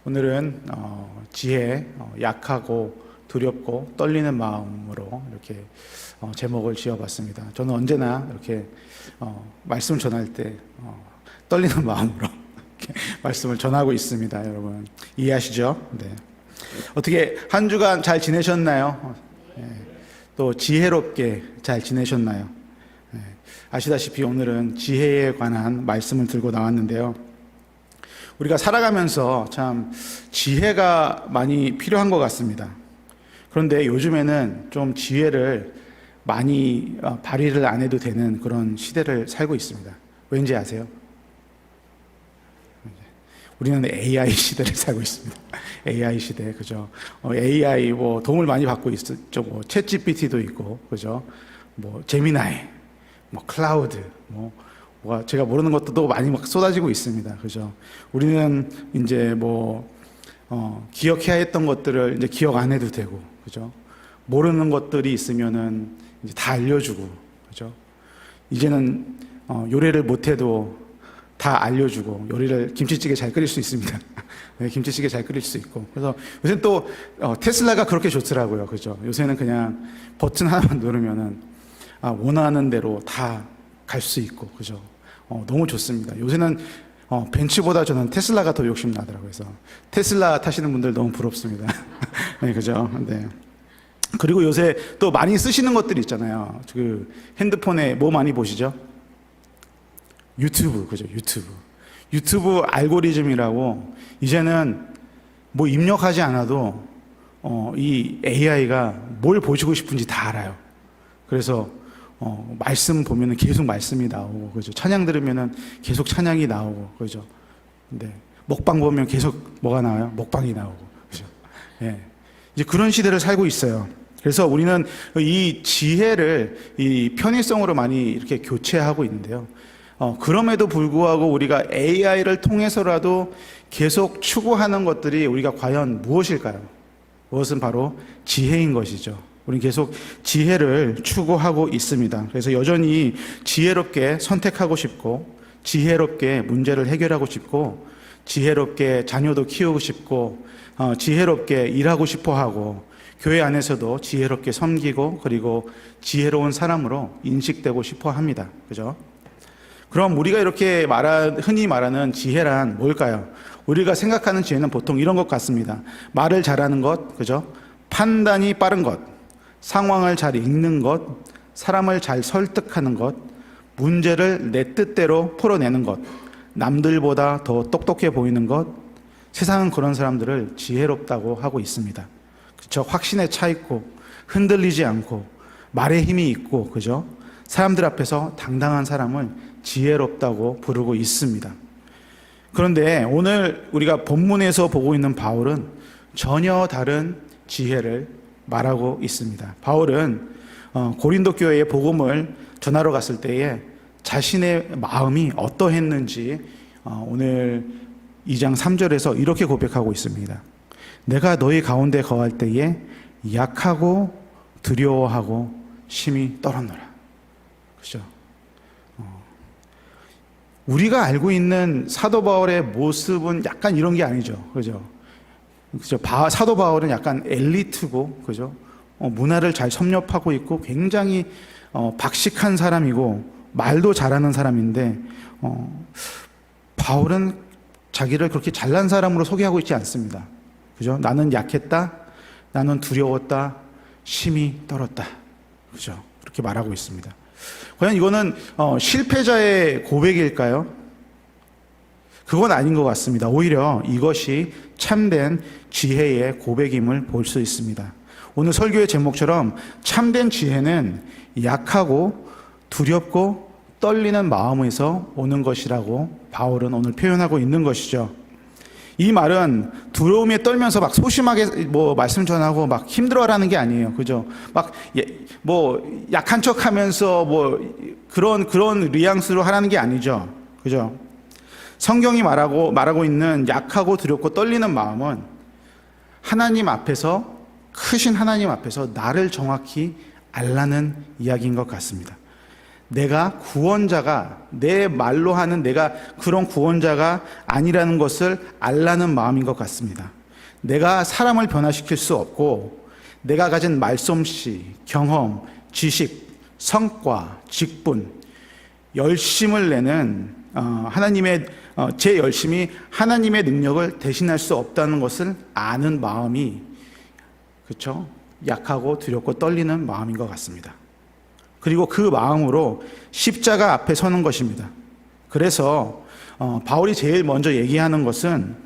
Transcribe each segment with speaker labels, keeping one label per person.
Speaker 1: 오늘은 지혜, 약하고 두렵고 떨리는 마음으로 이렇게 제목을 지어봤습니다. 저는 언제나 이렇게 말씀을 전할 때 떨리는 마음으로 이렇게 말씀을 전하고 있습니다. 여러분 이해하시죠? 네. 어떻게 한 주간 잘 지내셨나요? 네. 또 지혜롭게 잘 지내셨나요? 네. 아시다시피 오늘은 지혜에 관한 말씀을 들고 나왔는데요. 우리가 살아가면서 참 지혜가 많이 필요한 것 같습니다. 그런데 요즘에는 좀 지혜를 많이 발휘를 안 해도 되는 그런 시대를 살고 있습니다. 왠지 아세요? 우리는 AI 시대를 살고 있습니다. AI 시대, 그죠? AI 도움을 많이 받고 있죠. 챗 GPT도 있고, 그죠? 제미나이, 클라우드, 제가 모르는 것도 또 많이 막 쏟아지고 있습니다. 그죠? 우리는 이제 기억해야 했던 것들을 이제 기억 안 해도 되고, 그죠? 모르는 것들이 있으면은 이제 다 알려주고, 그죠? 이제는 요리를 못해도 다 알려주고, 요리를 김치찌개 잘 끓일 수 있습니다. 네, 김치찌개 잘 끓일 수 있고. 그래서 요새는 또 테슬라가 그렇게 좋더라고요. 그죠? 요새는 그냥 버튼 하나만 누르면은 원하는 대로 다 갈 수 있고, 그죠? 너무 좋습니다. 요새는 벤츠보다 저는 테슬라가 더 욕심 나더라고요. 그래서 테슬라 타시는 분들 너무 부럽습니다. 네, 그죠? 네. 그리고 요새 또 많이 쓰시는 것들이 있잖아요. 그 핸드폰에 뭐 많이 보시죠? 유튜브, 그죠? 유튜브 알고리즘이라고 이제는 입력하지 않아도 이 AI가 뭘 보시고 싶은지 다 알아요. 그래서 말씀 보면은 계속 말씀이 나오고, 그죠? 찬양 들으면은 계속 찬양이 나오고, 그죠? 네. 먹방 보면 계속 뭐가 나와요? 먹방이 나오고, 그죠? 예. 이제 그런 시대를 살고 있어요. 그래서 우리는 이 지혜를 이 편의성으로 많이 이렇게 교체하고 있는데요. 그럼에도 불구하고 우리가 AI를 통해서라도 계속 추구하는 것들이 우리가 과연 무엇일까요? 그것은 바로 지혜인 것이죠. 우리는 계속 지혜를 추구하고 있습니다. 그래서 여전히 지혜롭게 선택하고 싶고, 지혜롭게 문제를 해결하고 싶고, 지혜롭게 자녀도 키우고 싶고, 지혜롭게 일하고 싶어 하고, 교회 안에서도 지혜롭게 섬기고, 그리고 지혜로운 사람으로 인식되고 싶어 합니다. 그죠? 그럼 우리가 이렇게 흔히 말하는 지혜란 뭘까요? 우리가 생각하는 지혜는 보통 이런 것 같습니다. 말을 잘하는 것, 그죠? 판단이 빠른 것, 상황을 잘 읽는 것, 사람을 잘 설득하는 것, 문제를 내 뜻대로 풀어내는 것, 남들보다 더 똑똑해 보이는 것, 세상은 그런 사람들을 지혜롭다고 하고 있습니다. 그렇죠? 확신에 차 있고, 흔들리지 않고, 말에 힘이 있고, 그죠? 사람들 앞에서 당당한 사람을 지혜롭다고 부르고 있습니다. 그런데 오늘 우리가 본문에서 보고 있는 바울은 전혀 다른 지혜를 말하고 있습니다. 바울은 고린도 교회에 복음을 전하러 갔을 때에 자신의 마음이 어떠했는지 오늘 2장 3절에서 이렇게 고백하고 있습니다. 내가 너희 가운데 거할 때에 약하고 두려워하고 심히 떨었노라. 그죠? 우리가 알고 있는 사도 바울의 모습은 약간 이런 게 아니죠. 그죠? 그죠? 사도 바울은 약간 엘리트고, 그죠? 문화를 잘 섭렵하고 있고, 굉장히 박식한 사람이고, 말도 잘하는 사람인데, 바울은 자기를 그렇게 잘난 사람으로 소개하고 있지 않습니다. 그죠? 나는 약했다, 나는 두려웠다, 심히 떨었다. 그죠? 그렇게 말하고 있습니다. 과연 이거는 실패자의 고백일까요? 그건 아닌 것 같습니다. 오히려 이것이 참된 지혜의 고백임을 볼 수 있습니다. 오늘 설교의 제목처럼 참된 지혜는 약하고 두렵고 떨리는 마음에서 오는 것이라고 바울은 오늘 표현하고 있는 것이죠. 이 말은 두려움에 떨면서 막 소심하게 말씀 전하고 막 힘들어라는 게 아니에요. 그죠? 약한 척 하면서 그런 뉘앙스로 하라는 게 아니죠. 그죠? 성경이 말하고 있는 약하고 두렵고 떨리는 마음은 크신 하나님 앞에서 나를 정확히 알라는 이야기인 것 같습니다. 내가 구원자가, 내 말로 하는 내가 그런 구원자가 아니라는 것을 알라는 마음인 것 같습니다. 내가 사람을 변화시킬 수 없고 내가 가진 말솜씨, 경험, 지식, 성과, 직분, 열심을 내는 하나님의 제 열심이 하나님의 능력을 대신할 수 없다는 것을 아는 마음이, 그렇죠? 약하고 두렵고 떨리는 마음인 것 같습니다. 그리고 그 마음으로 십자가 앞에 서는 것입니다. 그래서 바울이 제일 먼저 얘기하는 것은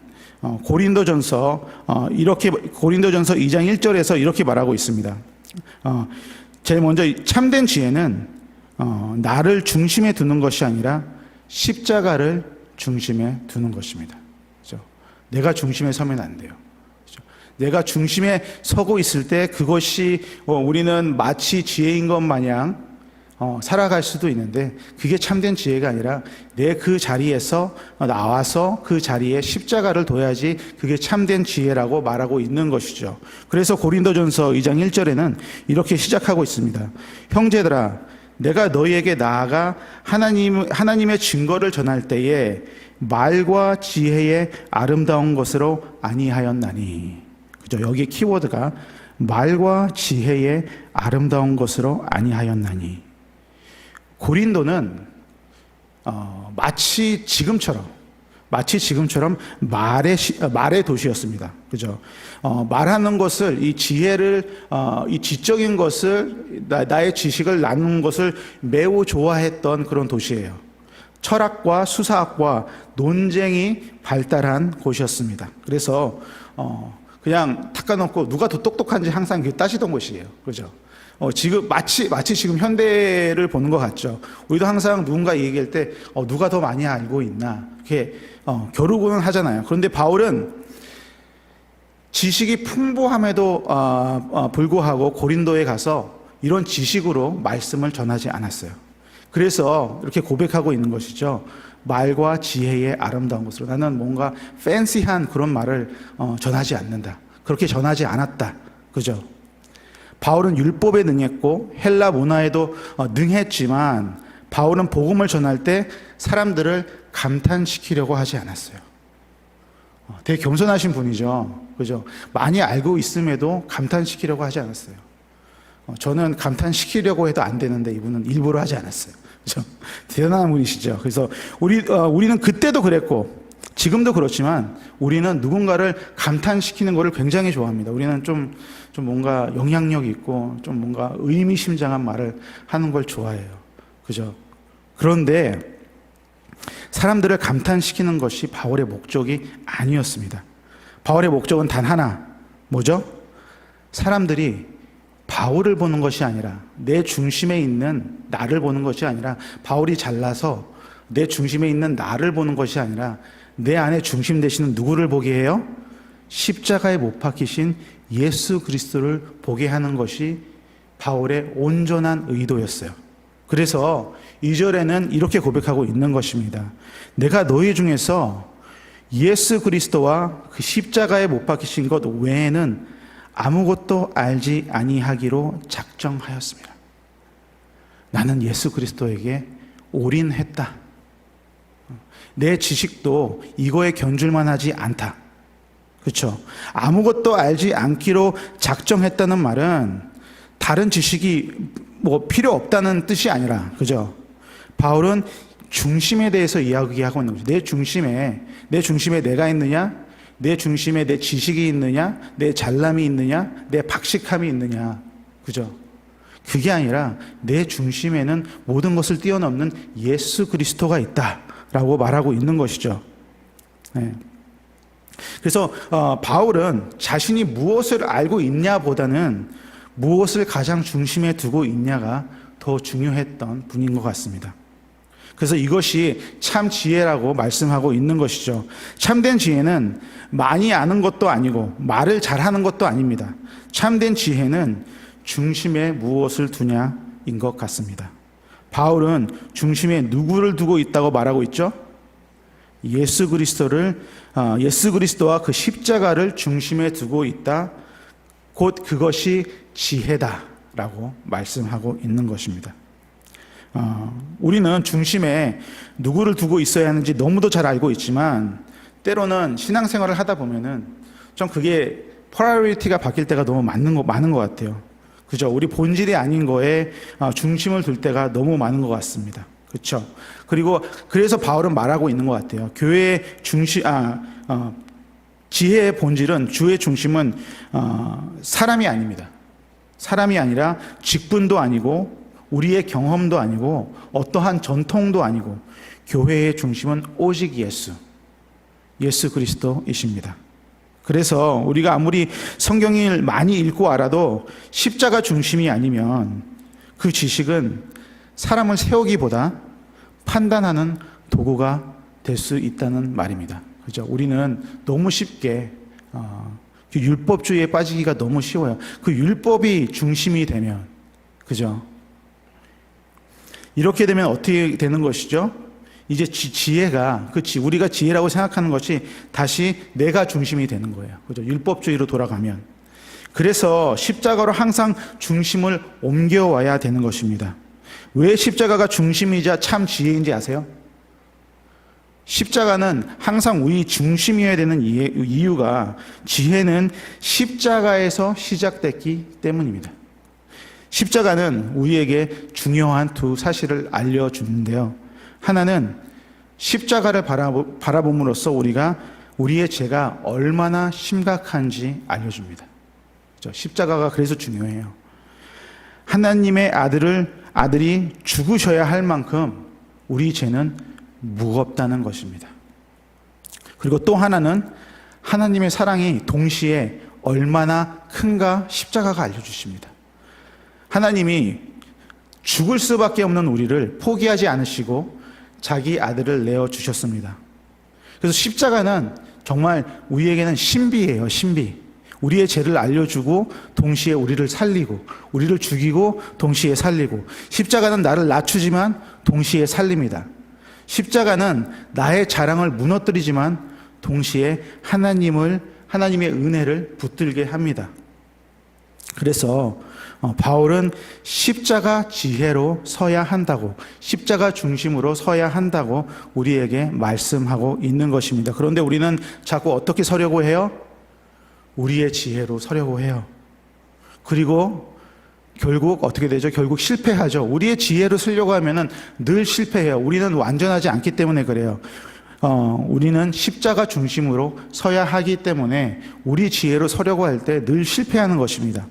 Speaker 1: 고린도전서 2장 1절에서 이렇게 말하고 있습니다. 제일 먼저 참된 지혜는 나를 중심에 두는 것이 아니라 십자가를 중심에 두는 것입니다. 그렇죠? 내가 중심에 서면 안 돼요. 그렇죠? 내가 중심에 서고 있을 때 그것이 우리는 마치 지혜인 것 마냥 살아갈 수도 있는데, 그게 참된 지혜가 아니라 내 그 자리에서 나와서 그 자리에 십자가를 둬야지 그게 참된 지혜라고 말하고 있는 것이죠. 그래서 고린도전서 2장 1절에는 이렇게 시작하고 있습니다. 형제들아, 내가 너희에게 나아가 하나님의 증거를 전할 때에 말과 지혜의 아름다운 것으로 아니하였나니. 그죠? 여기 키워드가 말과 지혜의 아름다운 것으로 아니하였나니. 고린도는 마치 지금처럼 말의 도시였습니다. 그죠? 말하는 것을, 이 지혜를, 이 지적인 것을, 나의 지식을 나누는 것을 매우 좋아했던 그런 도시예요. 철학과 수사학과 논쟁이 발달한 곳이었습니다. 그래서 그냥 닦아놓고 누가 더 똑똑한지 항상 따지던 곳이에요. 그죠? 지금 마치 지금 현대를 보는 것 같죠. 우리도 항상 누군가 얘기할 때 누가 더 많이 알고 있나 이렇게 겨루고는 하잖아요. 그런데 바울은 지식이 풍부함에도 불구하고 고린도에 가서 이런 지식으로 말씀을 전하지 않았어요. 그래서 이렇게 고백하고 있는 것이죠. 말과 지혜의 아름다운 것으로, 나는 뭔가 팬시한 그런 말을 전하지 않는다. 그렇게 전하지 않았다. 그죠? 바울은 율법에 능했고 헬라 문화에도 능했지만 바울은 복음을 전할 때 사람들을 감탄시키려고 하지 않았어요. 되게 겸손하신 분이죠. 그죠? 많이 알고 있음에도 감탄시키려고 하지 않았어요. 저는 감탄시키려고 해도 안 되는데 이분은 일부러 하지 않았어요. 그죠? 대단한 분이시죠. 그래서 우리는 그때도 그랬고 지금도 그렇지만 우리는 누군가를 감탄시키는 것을 굉장히 좋아합니다. 우리는 좀 뭔가 영향력 있고 좀 뭔가 의미심장한 말을 하는 걸 좋아해요. 그죠? 그런데 사람들을 감탄시키는 것이 바울의 목적이 아니었습니다. 바울의 목적은 단 하나, 뭐죠? 사람들이 바울을 보는 것이 아니라, 내 중심에 있는 나를 보는 것이 아니라, 바울이 잘나서 내 중심에 있는 나를 보는 것이 아니라 내 안에 중심 되시는 누구를 보게 해요? 십자가에 못 박히신 예수 그리스도를 보게 하는 것이 바울의 온전한 의도였어요. 그래서 2절에는 이렇게 고백하고 있는 것입니다. 내가 너희 중에서 예수 그리스도와 그 십자가에 못 박히신 것 외에는 아무것도 알지 아니하기로 작정하였습니다. 나는 예수 그리스도에게 올인했다. 내 지식도 이거에 견줄만 하지 않다. 그렇죠? 아무것도 알지 않기로 작정했다는 말은 다른 지식이 필요 없다는 뜻이 아니라, 그죠? 바울은 중심에 대해서 이야기하고 있는 거죠. 내 중심에 내가 있느냐? 내 중심에 내 지식이 있느냐? 내 잘남이 있느냐? 내 박식함이 있느냐? 그죠? 그게 아니라 내 중심에는 모든 것을 뛰어넘는 예수 그리스도가 있다라고 말하고 있는 것이죠. 네. 그래서 바울은 자신이 무엇을 알고 있냐보다는 무엇을 가장 중심에 두고 있냐가 더 중요했던 분인 것 같습니다. 그래서 이것이 참 지혜라고 말씀하고 있는 것이죠. 참된 지혜는 많이 아는 것도 아니고 말을 잘하는 것도 아닙니다. 참된 지혜는 중심에 무엇을 두냐인 것 같습니다. 바울은 중심에 누구를 두고 있다고 말하고 있죠? 예수 그리스도와 그 십자가를 중심에 두고 있다. 곧 그것이 지혜다라고 말씀하고 있는 것입니다. 우리는 중심에 누구를 두고 있어야 하는지 너무도 잘 알고 있지만 때로는 신앙생활을 하다 보면은 좀 그게 프라이어리티가 바뀔 때가 너무 많은 것 같아요. 그죠? 우리 본질이 아닌 거에 중심을 둘 때가 너무 많은 것 같습니다. 그렇죠? 그리고 그래서 바울은 말하고 있는 것 같아요. 교회의 지혜의 본질은, 주의 중심은 사람이 아닙니다. 사람이 아니라 직분도 아니고 우리의 경험도 아니고 어떠한 전통도 아니고 교회의 중심은 오직 예수 그리스도이십니다. 그래서 우리가 아무리 성경을 많이 읽고 알아도 십자가 중심이 아니면 그 지식은 사람을 세우기보다 판단하는 도구가 될 수 있다는 말입니다. 그죠? 우리는 너무 쉽게 그 율법주의에 빠지기가 너무 쉬워요. 그 율법이 중심이 되면, 그죠? 이렇게 되면 어떻게 되는 것이죠? 이제 지혜가, 우리가 지혜라고 생각하는 것이 다시 내가 중심이 되는 거예요. 그죠? 율법주의로 돌아가면. 그래서 십자가로 항상 중심을 옮겨와야 되는 것입니다. 왜 십자가가 중심이자 참 지혜인지 아세요? 십자가는 항상 우리 중심이어야 되는 이유가 지혜는 십자가에서 시작됐기 때문입니다. 십자가는 우리에게 중요한 두 사실을 알려주는데요. 하나는 십자가를 바라봄으로써 우리의 죄가 얼마나 심각한지 알려줍니다. 십자가가 그래서 중요해요. 하나님의 아들이 죽으셔야 할 만큼 우리 죄는 무겁다는 것입니다. 그리고 또 하나는 하나님의 사랑이 동시에 얼마나 큰가 십자가가 알려주십니다. 하나님이 죽을 수밖에 없는 우리를 포기하지 않으시고 자기 아들을 내어주셨습니다. 그래서 십자가는 정말 우리에게는 신비예요, 신비. 우리의 죄를 알려주고 동시에 우리를 살리고, 우리를 죽이고 동시에 살리고, 십자가는 나를 낮추지만 동시에 살립니다. 십자가는 나의 자랑을 무너뜨리지만 동시에 하나님의 은혜를 붙들게 합니다. 그래서 바울은 십자가 지혜로 서야 한다고, 십자가 중심으로 서야 한다고 우리에게 말씀하고 있는 것입니다. 그런데 우리는 자꾸 어떻게 서려고 해요? 우리의 지혜로 서려고 해요. 그리고 결국 어떻게 되죠? 결국 실패하죠. 우리의 지혜로 쓰려고 하면은 늘 실패해요. 우리는 완전하지 않기 때문에 그래요. 우리는 십자가 중심으로 서야 하기 때문에 우리 지혜로 서려고 할 때 늘 실패하는 것입니다.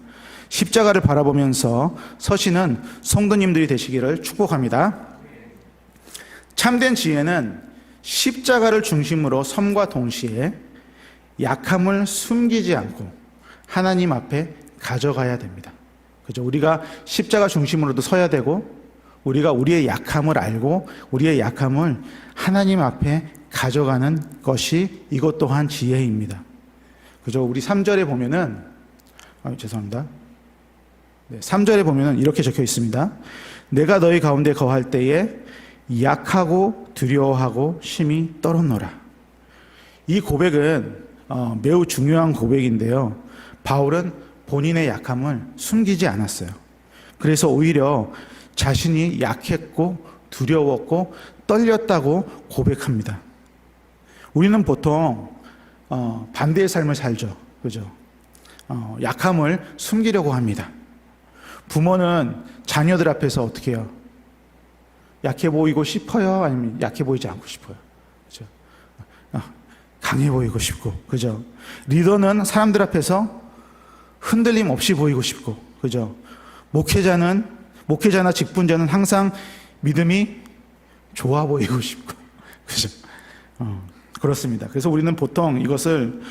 Speaker 1: 십자가를 바라보면서 서시는 성도님들이 되시기를 축복합니다. 참된 지혜는 십자가를 중심으로 섬과 동시에 약함을 숨기지 않고 하나님 앞에 가져가야 됩니다. 그죠? 우리가 십자가 중심으로도 서야 되고, 우리가 우리의 약함을 알고 우리의 약함을 하나님 앞에 가져가는 것이 이것 또한 지혜입니다. 그죠? 우리 3절에 보면은, 죄송합니다. 네, 3절에 보면은 이렇게 적혀 있습니다. 내가 너희 가운데 거할 때에 약하고 두려워하고 심히 떨었노라. 이 고백은 매우 중요한 고백인데요. 바울은 본인의 약함을 숨기지 않았어요. 그래서 오히려 자신이 약했고 두려웠고 떨렸다고 고백합니다. 우리는 보통 반대의 삶을 살죠. 그죠? 약함을 숨기려고 합니다. 부모는 자녀들 앞에서 어떻게 해요? 약해 보이고 싶어요? 아니면 약해 보이지 않고 싶어요? 그죠? 강해 보이고 싶고, 그죠? 리더는 사람들 앞에서 흔들림 없이 보이고 싶고, 그죠? 목회자나 직분자는 항상 믿음이 좋아 보이고 싶고, 그죠? 그렇습니다. 그래서 우리는 보통 이것을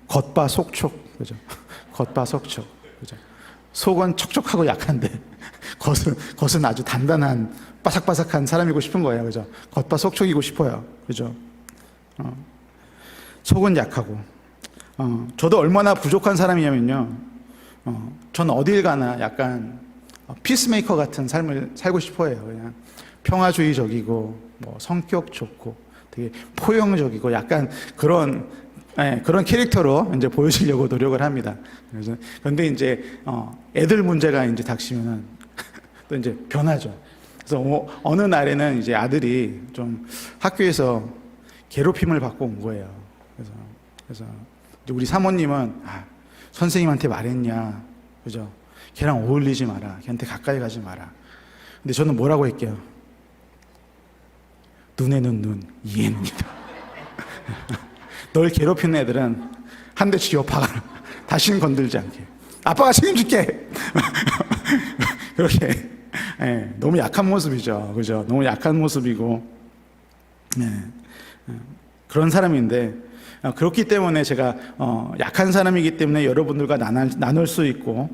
Speaker 1: 겉바속촉, 그죠? 겉바속촉, 그죠? 속은 촉촉하고 약한데 겉은 아주 단단한 바삭바삭한 사람이고 싶은 거예요, 그죠? 겉바속촉이고 싶어요, 그죠? 속은 약하고. 저도 얼마나 부족한 사람이냐면요. 전 어딜 가나 약간 피스메이커 같은 삶을 살고 싶어요. 그냥 평화주의적이고, 성격 좋고, 되게 포용적이고, 약간 그런 캐릭터로 이제 보여지려고 노력을 합니다. 그런데 이제 애들 문제가 이제 닥치면은 또 이제 변하죠. 그래서 어느 날에는 이제 아들이 좀 학교에서 괴롭힘을 받고 온 거예요. 그래서 이제 우리 사모님은 선생님한테 말했냐, 그죠? 걔랑 어울리지 마라, 걔한테 가까이 가지 마라. 근데 저는 뭐라고 할게요? 눈에는 눈, 이에는 이다. 널 괴롭히는 애들은 한 대 쥐어 박아라. 다시는 건들지 않게. 아빠가 책임질게. 그렇게. 네, 너무 약한 모습이죠. 그죠? 너무 약한 모습이고. 네, 그런 사람인데, 그렇기 때문에 제가 약한 사람이기 때문에 여러분들과 나눌 수 있고,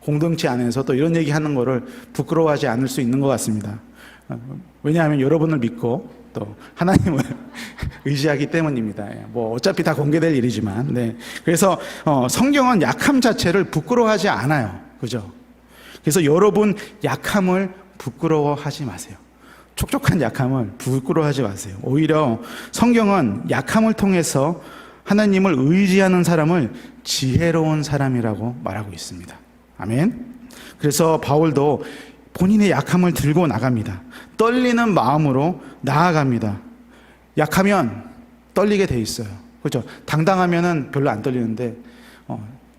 Speaker 1: 공동체 안에서 또 이런 얘기하는 거를 부끄러워하지 않을 수 있는 것 같습니다. 왜냐하면 여러분을 믿고 또 하나님을 의지하기 때문입니다. 뭐 어차피 다 공개될 일이지만, 네. 그래서 성경은 약함 자체를 부끄러워하지 않아요. 그죠? 그래서 여러분 약함을 부끄러워하지 마세요. 촉촉한 약함을 부끄러워하지 마세요. 오히려 성경은 약함을 통해서 하나님을 의지하는 사람을 지혜로운 사람이라고 말하고 있습니다. 아멘. 그래서 바울도 본인의 약함을 들고 나갑니다. 떨리는 마음으로 나아갑니다. 약하면 떨리게 돼 있어요. 그렇죠? 당당하면은 별로 안 떨리는데,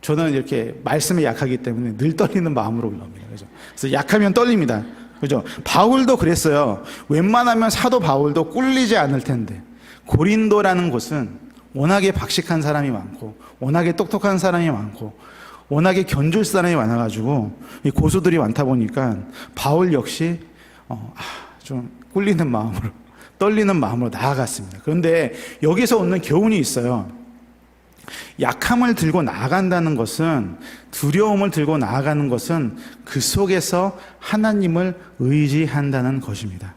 Speaker 1: 저는 이렇게 말씀에 약하기 때문에 늘 떨리는 마음으로 올라옵니다. 그래서 약하면 떨립니다. 그죠? 바울도 그랬어요. 웬만하면 사도 바울도 꿀리지 않을 텐데, 고린도라는 곳은 워낙에 박식한 사람이 많고, 워낙에 똑똑한 사람이 많고, 워낙에 견줄 사람이 많아가지고, 이 고수들이 많다 보니까, 바울 역시, 좀 꿀리는 마음으로, 떨리는 마음으로 나아갔습니다. 그런데 여기서 얻는 교훈이 있어요. 약함을 들고 나아간다는 것은, 두려움을 들고 나아가는 것은 그 속에서 하나님을 의지한다는 것입니다.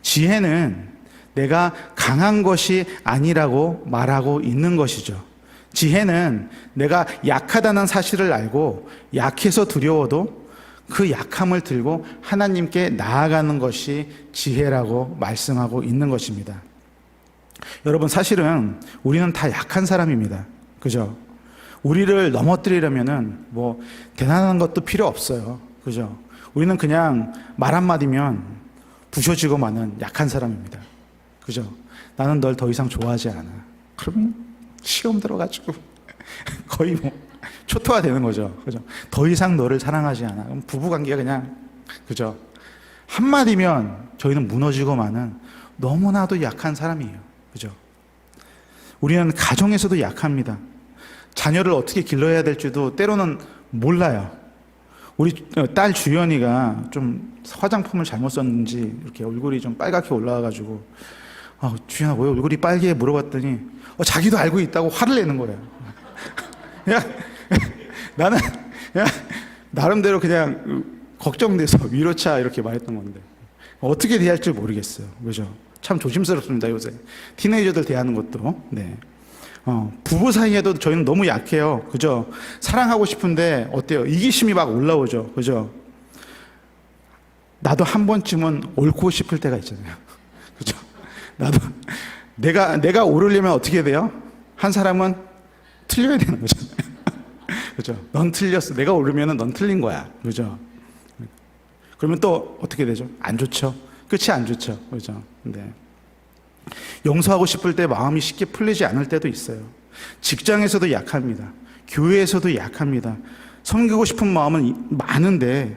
Speaker 1: 지혜는 내가 강한 것이 아니라고 말하고 있는 것이죠. 지혜는 내가 약하다는 사실을 알고 약해서 두려워도 그 약함을 들고 하나님께 나아가는 것이 지혜라고 말씀하고 있는 것입니다. 여러분, 사실은 우리는 다 약한 사람입니다. 그죠? 우리를 넘어뜨리려면은 뭐 대단한 것도 필요 없어요. 그죠? 우리는 그냥 말 한마디면 부셔지고 마는 약한 사람입니다. 그죠? 나는 널 더 이상 좋아하지 않아. 그러면 시험 들어가지고 거의 뭐 초토화 되는 거죠. 그죠? 더 이상 너를 사랑하지 않아. 그럼 부부관계가 그냥, 그죠? 한마디면 저희는 무너지고 마는 너무나도 약한 사람이에요. 그죠? 우리는 가정에서도 약합니다. 자녀를 어떻게 길러야 될지도 때로는 몰라요. 우리 딸 주연이가 좀 화장품을 잘못 썼는지 이렇게 얼굴이 좀 빨갛게 올라와가지고, 주연아 왜 얼굴이 빨개? 물어봤더니 자기도 알고 있다고 화를 내는 거예요. 나는 나름대로 그냥 걱정돼서 위로차 이렇게 말했던 건데 어떻게 대할지 모르겠어요. 그죠? 참 조심스럽습니다. 요새 티네이저들 대하는 것도. 네. 부부 사이에도 저희는 너무 약해요. 그죠? 사랑하고 싶은데 어때요? 이기심이 막 올라오죠. 그죠? 나도 한 번쯤은 옳고 싶을 때가 있잖아요. 그죠? 나도 내가 오르려면 어떻게 돼요? 한 사람은 틀려야 되는 거잖아요. 그죠? 넌 틀렸어. 내가 오르면은 넌 틀린 거야. 그죠? 그러면 또 어떻게 되죠? 안 좋죠. 끝이 안 좋죠. 그죠? 네. 용서하고 싶을 때 마음이 쉽게 풀리지 않을 때도 있어요. 직장에서도 약합니다. 교회에서도 약합니다. 섬기고 싶은 마음은 많은데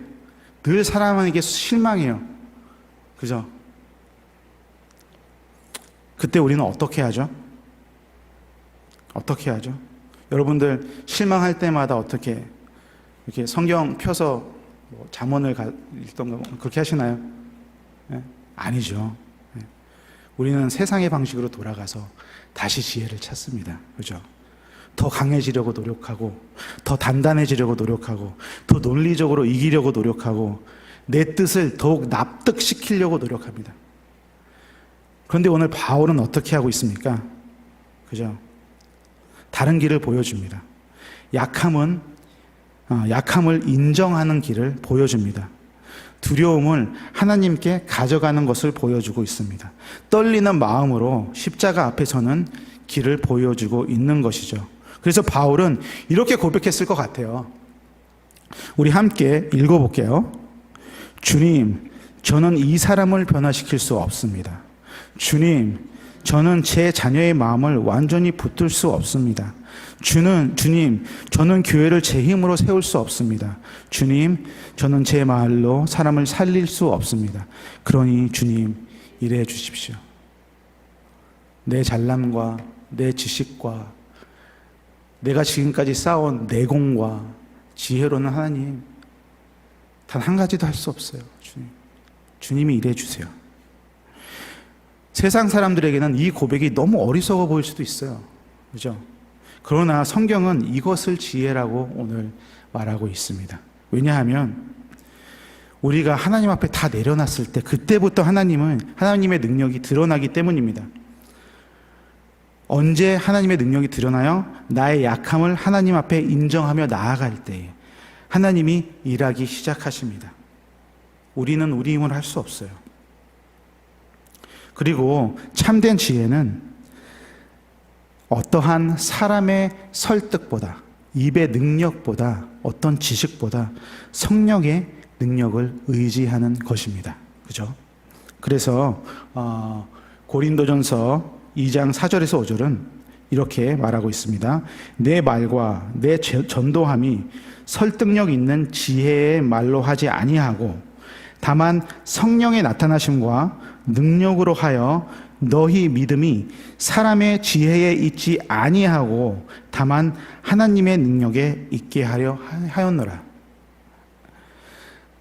Speaker 1: 늘 사람에게 실망해요. 그죠? 그때 우리는 어떻게 하죠? 어떻게 하죠? 여러분들 실망할 때마다 어떻게 이렇게 성경 펴서 뭐 잠언을 읽던가 그렇게 하시나요? 네? 아니죠. 네. 우리는 세상의 방식으로 돌아가서 다시 지혜를 찾습니다. 그죠? 더 강해지려고 노력하고, 더 단단해지려고 노력하고, 더 논리적으로 이기려고 노력하고, 내 뜻을 더욱 납득시키려고 노력합니다. 그런데 오늘 바울은 어떻게 하고 있습니까? 그죠? 다른 길을 보여줍니다. 약함을 인정하는 길을 보여줍니다. 두려움을 하나님께 가져가는 것을 보여주고 있습니다. 떨리는 마음으로 십자가 앞에 서는 길을 보여주고 있는 것이죠. 그래서 바울은 이렇게 고백했을 것 같아요. 우리 함께 읽어볼게요. 주님, 저는 이 사람을 변화시킬 수 없습니다. 주님, 저는 제 자녀의 마음을 완전히 붙들 수 없습니다. 주님, 저는 교회를 제 힘으로 세울 수 없습니다. 주님, 저는 제 말로 사람을 살릴 수 없습니다. 그러니 주님, 일해 주십시오. 내 잘남과 내 지식과 내가 지금까지 쌓아온 내공과 지혜로는 하나님, 단 한 가지도 할 수 없어요. 주님이 일해 주세요. 세상 사람들에게는 이 고백이 너무 어리석어 보일 수도 있어요. 그죠? 그러나 성경은 이것을 지혜라고 오늘 말하고 있습니다. 왜냐하면 우리가 하나님 앞에 다 내려놨을 때 그때부터 하나님의 능력이 드러나기 때문입니다. 언제 하나님의 능력이 드러나요? 나의 약함을 하나님 앞에 인정하며 나아갈 때에 하나님이 일하기 시작하십니다. 우리는 우리 힘으로 할 수 없어요. 그리고 참된 지혜는 어떠한 사람의 설득보다, 입의 능력보다, 어떤 지식보다 성령의 능력을 의지하는 것입니다. 그죠? 그래서 고린도전서 2장 4절에서 5절은 이렇게 말하고 있습니다. 내 말과 내 전도함이 설득력 있는 지혜의 말로 하지 아니하고 다만 성령의 나타나심과 능력으로 하여 너희 믿음이 사람의 지혜에 있지 아니하고 다만 하나님의 능력에 있게 하려 하였노라.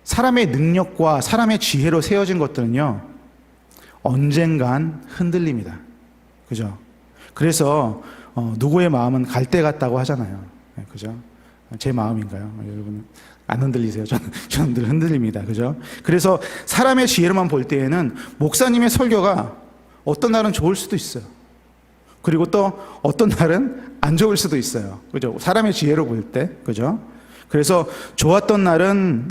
Speaker 1: 사람의 능력과 사람의 지혜로 세워진 것들은요, 언젠간 흔들립니다. 그죠? 그래서 누구의 마음은 갈대 같다고 하잖아요. 그죠? 제 마음인가요? 여러분 안 흔들리세요? 저는 늘 흔들립니다. 그죠? 그래서 사람의 지혜로만 볼 때에는 목사님의 설교가 어떤 날은 좋을 수도 있어요. 그리고 또 어떤 날은 안 좋을 수도 있어요. 그죠? 사람의 지혜로 볼 때. 그죠? 그래서 좋았던 날은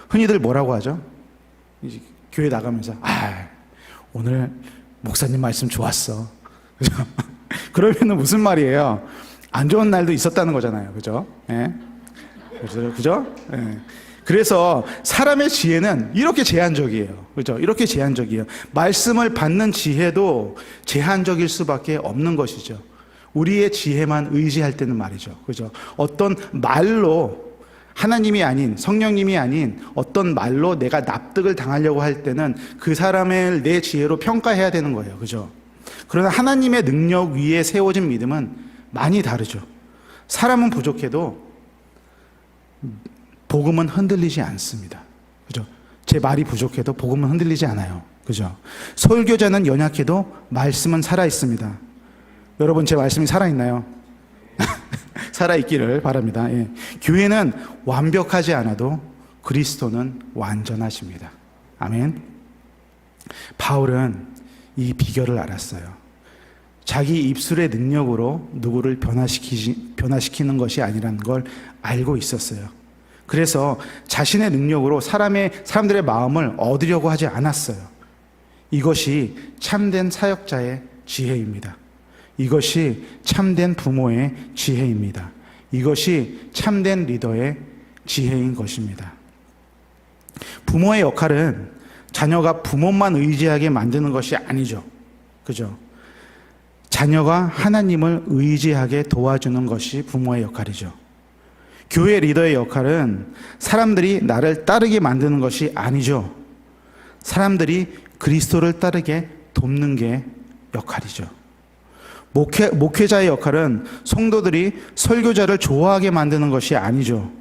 Speaker 1: 흔히들 뭐라고 하죠? 이제 교회 나가면서 오늘 목사님 말씀 좋았어. 그죠? 그러면은 무슨 말이에요? 안 좋은 날도 있었다는 거잖아요. 그죠? 예? 그죠? 예. 그래서 사람의 지혜는 이렇게 제한적이에요. 그죠? 이렇게 제한적이에요. 말씀을 받는 지혜도 제한적일 수밖에 없는 것이죠. 우리의 지혜만 의지할 때는 말이죠. 그죠? 어떤 말로 하나님이 아닌, 성령님이 아닌 어떤 말로 내가 납득을 당하려고 할 때는 그 사람을 내 지혜로 평가해야 되는 거예요. 그죠? 그러나 하나님의 능력 위에 세워진 믿음은 많이 다르죠. 사람은 부족해도 복음은 흔들리지 않습니다. 그죠? 제 말이 부족해도 복음은 흔들리지 않아요. 그죠? 설교자는 연약해도 말씀은 살아있습니다. 여러분, 제 말씀이 살아있나요? 살아있기를 바랍니다. 예. 교회는 완벽하지 않아도 그리스도는 완전하십니다. 아멘. 바울은 이 비결을 알았어요. 자기 입술의 능력으로 누구를 변화시키는 것이 아니라는 걸 알고 있었어요. 그래서 자신의 능력으로 사람들의 마음을 얻으려고 하지 않았어요. 이것이 참된 사역자의 지혜입니다. 이것이 참된 부모의 지혜입니다. 이것이 참된 리더의 지혜인 것입니다. 부모의 역할은 자녀가 부모만 의지하게 만드는 것이 아니죠. 그죠? 자녀가 하나님을 의지하게 도와주는 것이 부모의 역할이죠. 교회 리더의 역할은 사람들이 나를 따르게 만드는 것이 아니죠. 사람들이 그리스도를 따르게 돕는 게 역할이죠. 목회자의 역할은 성도들이 설교자를 좋아하게 만드는 것이 아니죠.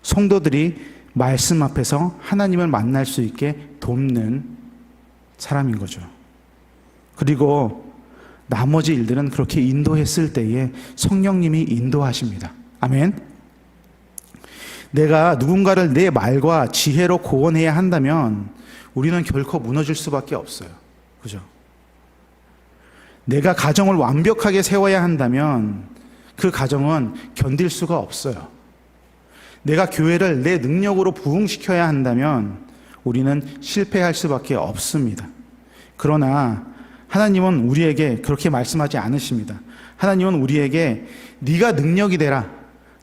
Speaker 1: 성도들이 말씀 앞에서 하나님을 만날 수 있게 돕는 사람인 거죠. 그리고 나머지 일들은 그렇게 인도했을 때에 성령님이 인도하십니다. 아멘. 내가 누군가를 내 말과 지혜로 구원해야 한다면 우리는 결코 무너질 수밖에 없어요. 그죠? 내가 가정을 완벽하게 세워야 한다면 그 가정은 견딜 수가 없어요. 내가 교회를 내 능력으로 부흥시켜야 한다면 우리는 실패할 수밖에 없습니다. 그러나 하나님은 우리에게 그렇게 말씀하지 않으십니다. 하나님은 우리에게 네가 능력이 되라,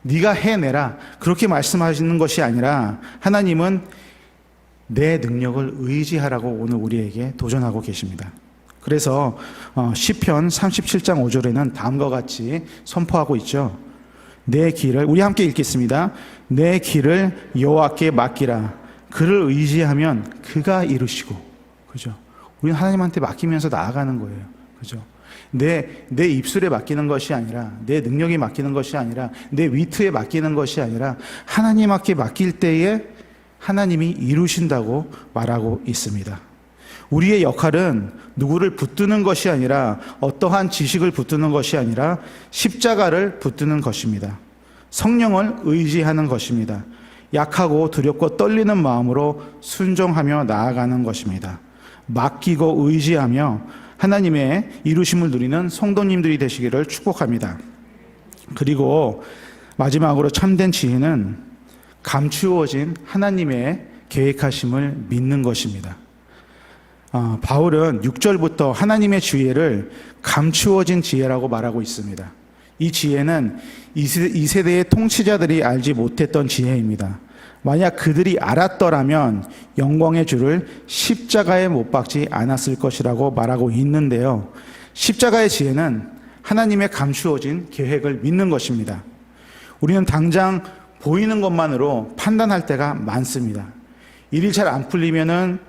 Speaker 1: 네가 해내라 그렇게 말씀하시는 것이 아니라 하나님은 내 능력을 의지하라고 오늘 우리에게 도전하고 계십니다. 그래서 시편 37장 5절에는 다음과 같이 선포하고 있죠. 내 길을, 우리 함께 읽겠습니다. 내 길을 여호와께 맡기라. 그를 의지하면 그가 이루시고. 그죠? 우리는 하나님한테 맡기면서 나아가는 거예요. 그죠? 내 입술에 맡기는 것이 아니라, 내 능력에 맡기는 것이 아니라, 내 위트에 맡기는 것이 아니라, 하나님께 맡길 때에 하나님이 이루신다고 말하고 있습니다. 우리의 역할은 누구를 붙드는 것이 아니라, 어떠한 지식을 붙드는 것이 아니라 십자가를 붙드는 것입니다. 성령을 의지하는 것입니다. 약하고 두렵고 떨리는 마음으로 순종하며 나아가는 것입니다. 맡기고 의지하며 하나님의 이루심을 누리는 성도님들이 되시기를 축복합니다. 그리고 마지막으로 참된 지혜는 감추어진 하나님의 계획하심을 믿는 것입니다. 바울은 6절부터 하나님의 지혜를 감추어진 지혜라고 말하고 있습니다. 이 지혜는 이 세대의 통치자들이 알지 못했던 지혜입니다. 만약 그들이 알았더라면 영광의 주를 십자가에 못 박지 않았을 것이라고 말하고 있는데요. 십자가의 지혜는 하나님의 감추어진 계획을 믿는 것입니다. 우리는 당장 보이는 것만으로 판단할 때가 많습니다. 일이 잘 안 풀리면은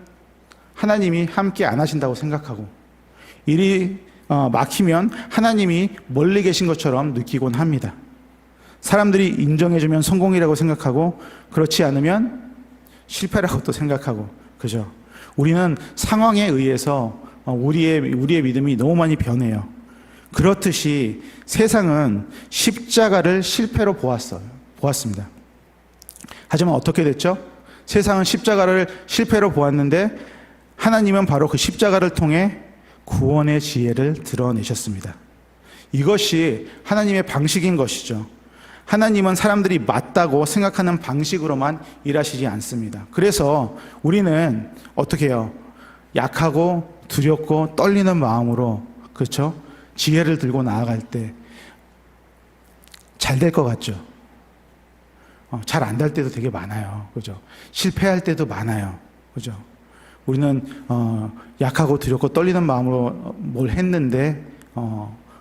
Speaker 1: 하나님이 함께 안 하신다고 생각하고, 일이 막히면 하나님이 멀리 계신 것처럼 느끼곤 합니다. 사람들이 인정해주면 성공이라고 생각하고, 그렇지 않으면 실패라고 또 생각하고, 그죠? 우리는 상황에 의해서 우리의 믿음이 너무 많이 변해요. 그렇듯이 세상은 십자가를 실패로 보았습니다. 하지만 어떻게 됐죠? 세상은 십자가를 실패로 보았는데 하나님은 바로 그 십자가를 통해 구원의 지혜를 드러내셨습니다. 이것이 하나님의 방식인 것이죠. 하나님은 사람들이 맞다고 생각하는 방식으로만 일하시지 않습니다. 그래서 우리는 어떻게 해요? 약하고 두렵고 떨리는 마음으로, 그렇죠? 지혜를 들고 나아갈 때 잘 될 것 같죠? 잘 안 될 때도 되게 많아요. 그죠? 실패할 때도 많아요. 그죠? 우리는 약하고 두렵고 떨리는 마음으로 뭘 했는데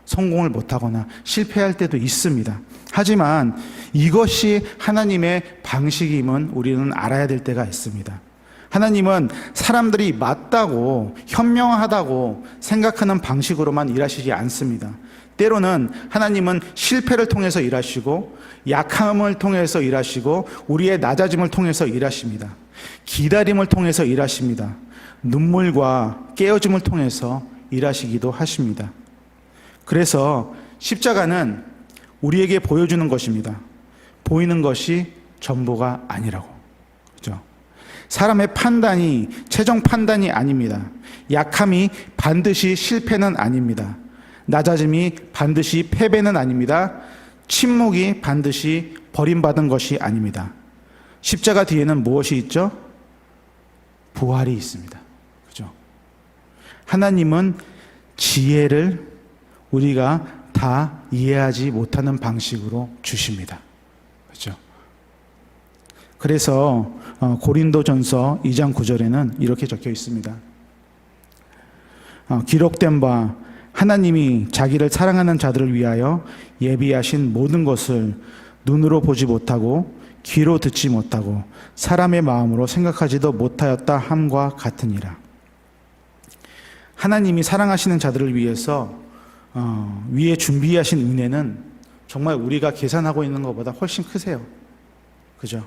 Speaker 1: 성공을 못하거나 실패할 때도 있습니다. 하지만 이것이 하나님의 방식임은 우리는 알아야 될 때가 있습니다. 하나님은 사람들이 맞다고, 현명하다고 생각하는 방식으로만 일하시지 않습니다. 때로는 하나님은 실패를 통해서 일하시고, 약함을 통해서 일하시고, 우리의 낮아짐을 통해서 일하십니다. 기다림을 통해서 일하십니다. 눈물과 깨어짐을 통해서 일하시기도 하십니다. 그래서 십자가는 우리에게 보여주는 것입니다. 보이는 것이 전부가 아니라고. 그죠? 사람의 판단이 최종 판단이 아닙니다. 약함이 반드시 실패는 아닙니다. 낮아짐이 반드시 패배는 아닙니다. 침묵이 반드시 버림받은 것이 아닙니다. 십자가 뒤에는 무엇이 있죠? 부활이 있습니다. 그죠? 하나님은 지혜를 우리가 다 이해하지 못하는 방식으로 주십니다. 그죠? 그래서 고린도전서 2장 9절에는 이렇게 적혀 있습니다. 기록된 바 하나님이 자기를 사랑하는 자들을 위하여 예비하신 모든 것을 눈으로 보지 못하고 귀로 듣지 못하고 사람의 마음으로 생각하지도 못하였다 함과 같으니라. 하나님이 사랑하시는 자들을 위해서 위에 준비하신 은혜는 정말 우리가 계산하고 있는 것보다 훨씬 크세요. 그죠?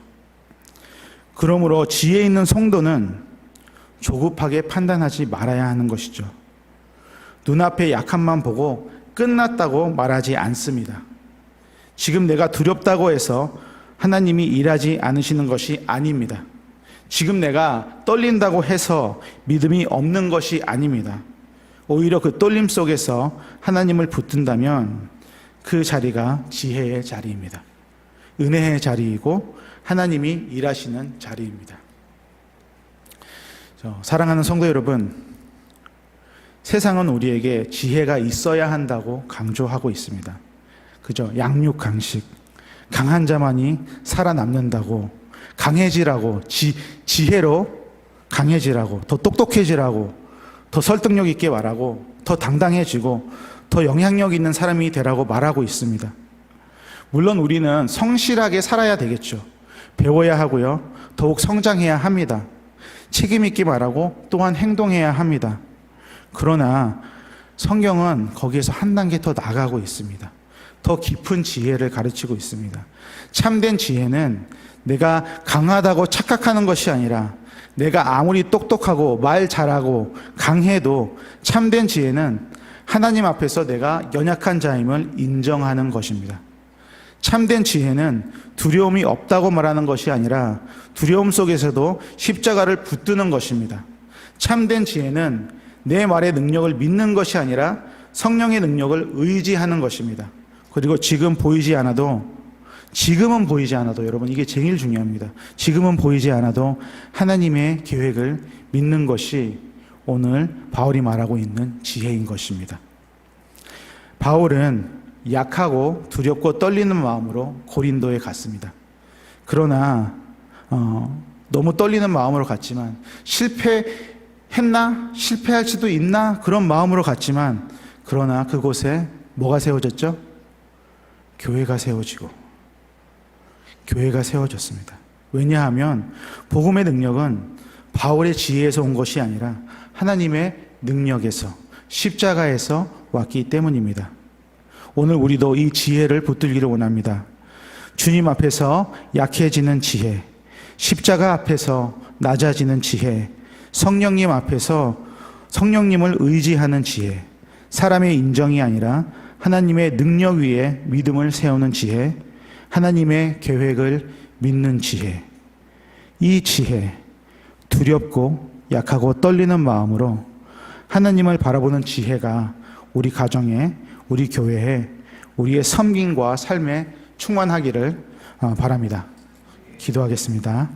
Speaker 1: 그러므로 지혜 있는 성도는 조급하게 판단하지 말아야 하는 것이죠. 눈앞의 약함만 보고 끝났다고 말하지 않습니다. 지금 내가 두렵다고 해서 하나님이 일하지 않으시는 것이 아닙니다. 지금 내가 떨린다고 해서 믿음이 없는 것이 아닙니다. 오히려 그 떨림 속에서 하나님을 붙든다면 그 자리가 지혜의 자리입니다. 은혜의 자리이고 하나님이 일하시는 자리입니다. 사랑하는 성도 여러분, 세상은 우리에게 지혜가 있어야 한다고 강조하고 있습니다. 그죠? 양육 강식, 강한 자만이 살아남는다고, 강해지라고, 지혜로 강해지라고, 더 똑똑해지라고, 더 설득력 있게 말하고, 더 당당해지고, 더 영향력 있는 사람이 되라고 말하고 있습니다. 물론 우리는 성실하게 살아야 되겠죠. 배워야 하고요. 더욱 성장해야 합니다. 책임 있게 말하고 또한 행동해야 합니다. 그러나 성경은 거기에서 한 단계 더 나아가고 있습니다. 더 깊은 지혜를 가르치고 있습니다. 참된 지혜는 내가 강하다고 착각하는 것이 아니라 내가 아무리 똑똑하고 말 잘하고 강해도 참된 지혜는 하나님 앞에서 내가 연약한 자임을 인정하는 것입니다. 참된 지혜는 두려움이 없다고 말하는 것이 아니라 두려움 속에서도 십자가를 붙드는 것입니다. 참된 지혜는 내 말의 능력을 믿는 것이 아니라 성령의 능력을 의지하는 것입니다. 그리고 지금은 보이지 않아도 여러분, 이게 제일 중요합니다. 지금은 보이지 않아도 하나님의 계획을 믿는 것이 오늘 바울이 말하고 있는 지혜인 것입니다. 바울은 약하고 두렵고 떨리는 마음으로 고린도에 갔습니다. 그러나 너무 떨리는 마음으로 갔지만 실패했나? 실패할 수도 있나? 그런 마음으로 갔지만 그러나 그곳에 뭐가 세워졌죠? 교회가 세워졌습니다. 왜냐하면 복음의 능력은 바울의 지혜에서 온 것이 아니라 하나님의 능력에서, 십자가에서 왔기 때문입니다. 오늘 우리도 이 지혜를 붙들기를 원합니다. 주님 앞에서 약해지는 지혜, 십자가 앞에서 낮아지는 지혜, 성령님 앞에서 성령님을 의지하는 지혜, 사람의 인정이 아니라 하나님의 능력 위에 믿음을 세우는 지혜, 하나님의 계획을 믿는 지혜. 이 지혜, 두렵고 약하고 떨리는 마음으로 하나님을 바라보는 지혜가 우리 가정에, 우리 교회에, 우리의 섬김과 삶에 충만하기를 바랍니다. 기도하겠습니다.